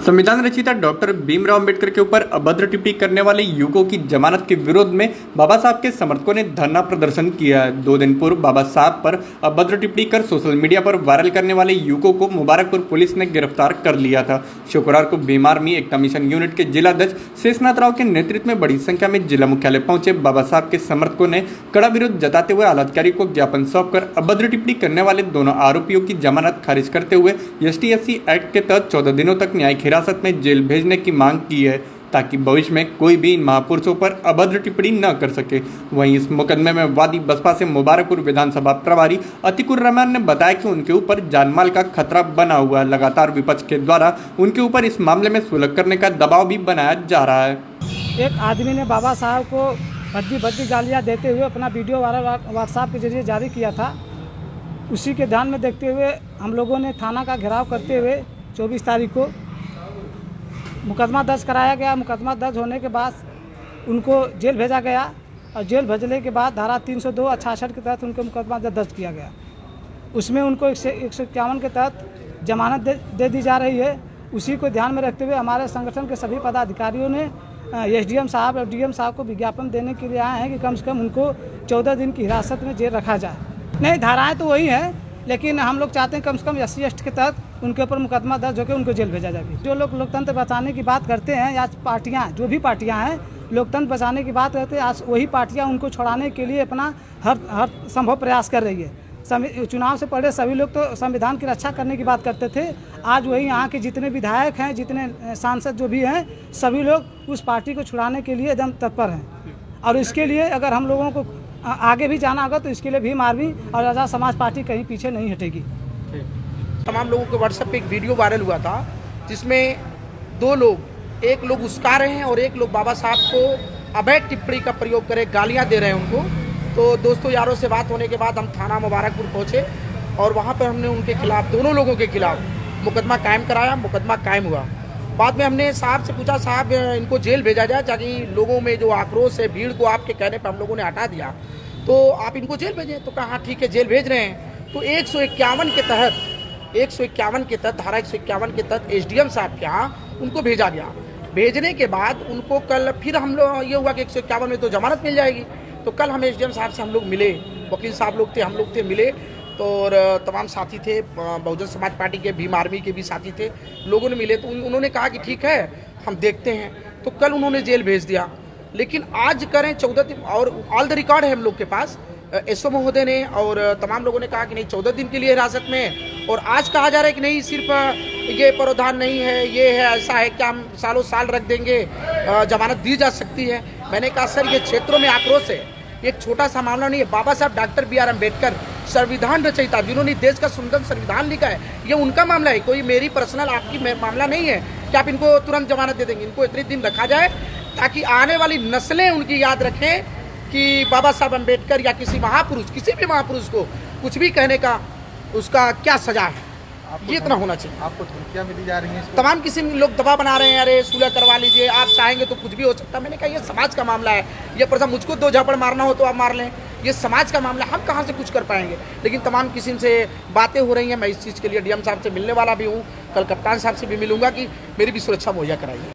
संविधान रचिता डॉक्टर भीमराव अंबेडकर के ऊपर अभद्र टिप्पणी करने वाले युवकों की जमानत के विरोध में बाबा साहब के समर्थकों ने धरना प्रदर्शन किया है। 2 दिन पूर्व बाबा साहब पर अभद्र टिप्पणी कर सोशल मीडिया पर वायरल करने वाले युवकों को मुबारकपुर पुलिस ने गिरफ्तार कर लिया था। शुक्रवार को भीम आर्मी एकता मिशन यूनिट के जिलाध्यक्ष शेषनाथ राव के नेतृत्व में बड़ी संख्या में जिला मुख्यालय पहुंचे बाबा साहब के समर्थकों ने कड़ा विरोध जताते हुए आलाधिकारी को ज्ञापन सौंपकर अभद्र टिप्पणी करने वाले दोनों आरोपियों की जमानत खारिज करते हुए ST/SC एक्ट के तहत 14 दिनों तक न्यायिक हिरासत में जेल भेजने की मांग की है, ताकि भविष्य में कोई भी इन महापुरुषों पर अभद्र टिप्पणी न कर सके। वहीं इस मुकदमे में वादी बसपा से मुबारकपुर विधानसभा प्रभारी अतिकुर रहमान ने बताया कि उनके ऊपर जानमाल का खतरा बना हुआ है। लगातार विपक्ष के द्वारा उनके ऊपर इस मामले में सुलह करने का दबाव भी बनाया जा रहा है। एक आदमी ने बाबा साहब को भद्दी गालियाँ देते हुए अपना वीडियो व्हाट्सएप के जरिए जारी किया था। उसी के ध्यान में देखते हुए हम लोगों ने थाना का घेराव करते हुए 24 तारीख को मुकदमा दर्ज कराया गया। मुकदमा दर्ज होने के बाद उनको जेल भेजा गया और जेल भेजने के बाद धारा 302 और 66 के तहत उनको मुकदमा दर्ज किया गया। उसमें उनको 151 के तहत जमानत दे दी जा रही है। उसी को ध्यान में रखते हुए हमारे संगठन के सभी पदाधिकारियों ने SDM साहब और DM साहब को विज्ञापन देने के लिए आए हैं कि कम से कम उनको 14 दिन की हिरासत में जेल रखा जाए। नहीं, धाराएँ तो वही हैं, लेकिन हम लोग चाहते हैं कम से कम SC/ST के तहत उनके ऊपर मुकदमा दर्ज होकर उनको जेल भेजा जाए। जो लोग लोकतंत्र बचाने की बात करते हैं या पार्टियां, जो भी पार्टियां हैं लोकतंत्र बचाने की बात करते हैं, आज वही पार्टियां उनको छुड़ाने के लिए अपना हर संभव प्रयास कर रही है। चुनाव से पहले सभी लोग तो संविधान की रक्षा करने की बात करते थे। आज वही यहाँ के जितने विधायक हैं, जितने सांसद जो भी हैं, सभी लोग उस पार्टी को छुड़ाने के लिए एकदम तत्पर हैं। और इसके लिए अगर हम लोगों को आगे भी जाना होगा तो इसके लिए भीम आर्मी और आज़ाद समाज पार्टी कहीं पीछे नहीं हटेगी। तमाम लोगों के व्हाट्सएप पे एक वीडियो वायरल हुआ था जिसमें 2 लोग, एक लोग उस्का रहे हैं और एक लोग बाबा साहब को अवैध टिप्पणी का प्रयोग करे, गालियां दे रहे हैं उनको। तो दोस्तों यारों से बात होने के बाद हम थाना मुबारकपुर पहुंचे और वहां पर हमने उनके खिलाफ, दोनों लोगों के खिलाफ मुकदमा कायम कराया। मुकदमा कायम हुआ। बाद में हमने साहब से पूछा, साहब इनको जेल भेजा जाए ताकि लोगों में जो आक्रोश है, भीड़ को आपके कहने पर हम लोगों ने हटा दिया, तो आप इनको जेल भेजें। तो कहा हाँ ठीक है, जेल भेज रहे हैं। तो 151 के तहत धारा 151 के तहत SDM साहब के यहाँ उनको भेजा गया। भेजने के बाद उनको कल फिर हम लोग ये हुआ कि 151 में तो जमानत मिल जाएगी। तो कल हम SDM साहब से हम लोग मिले, वकील साहब लोग थे, हम लोग थे, मिले। तो और तमाम साथी थे, बहुजन समाज पार्टी के, भीम आर्मी के भी साथी थे, लोगों ने मिले। तो उन्होंने कहा कि ठीक है, हम देखते हैं। तो कल उन्होंने जेल भेज दिया। लेकिन आज करें 14 दिन, और ऑल द रिकॉर्ड है हम लोग के पास। SO महोदय ने और तमाम लोगों ने कहा कि नहीं 14 दिन के लिए हिरासत में, और आज कहा जा रहा है कि नहीं सिर्फ ये प्रावधान नहीं है, ये है, ऐसा है कि हम सालों साल रख देंगे, जमानत दी जा सकती है। मैंने कहा सर, ये क्षेत्रों में आक्रोश है, एक छोटा सा मामला नहीं है। बाबा साहब डॉक्टर BR अम्बेडकर संविधान रचयिता, जिन्होंने देश का सुंदर संविधान लिखा है, ये उनका मामला है, कोई मेरी पर्सनल आपकी मामला नहीं है कि आप इनको तुरंत जमानत दे देंगे। इनको इतने दिन रखा जाए ताकि आने वाली नस्लें उनकी याद रखें कि बाबा साहब अम्बेडकर या किसी महापुरुष, किसी भी महापुरुष को कुछ भी कहने का उसका क्या सजा है, ये इतना होना चाहिए। आपको धमकियां मिली जा रही हैं? तमाम किसी लोग दबाव बना रहे हैं, अरे सुलह करवा लीजिए, आप चाहेंगे तो कुछ भी हो सकता है। मैंने कहा ये समाज का मामला है, ये प्रश्न मुझको 2 झापड़ मारना हो तो आप मार लें, ये समाज का मामला, हम कहाँ से कुछ कर पाएंगे। लेकिन तमाम किस्म से बातें हो रही हैं। मैं इस चीज़ के लिए DM साहब से मिलने वाला भी हूँ, कल कप्तान साहब से भी मिलूंगा कि मेरी भी सुरक्षा मुहैया कराइए।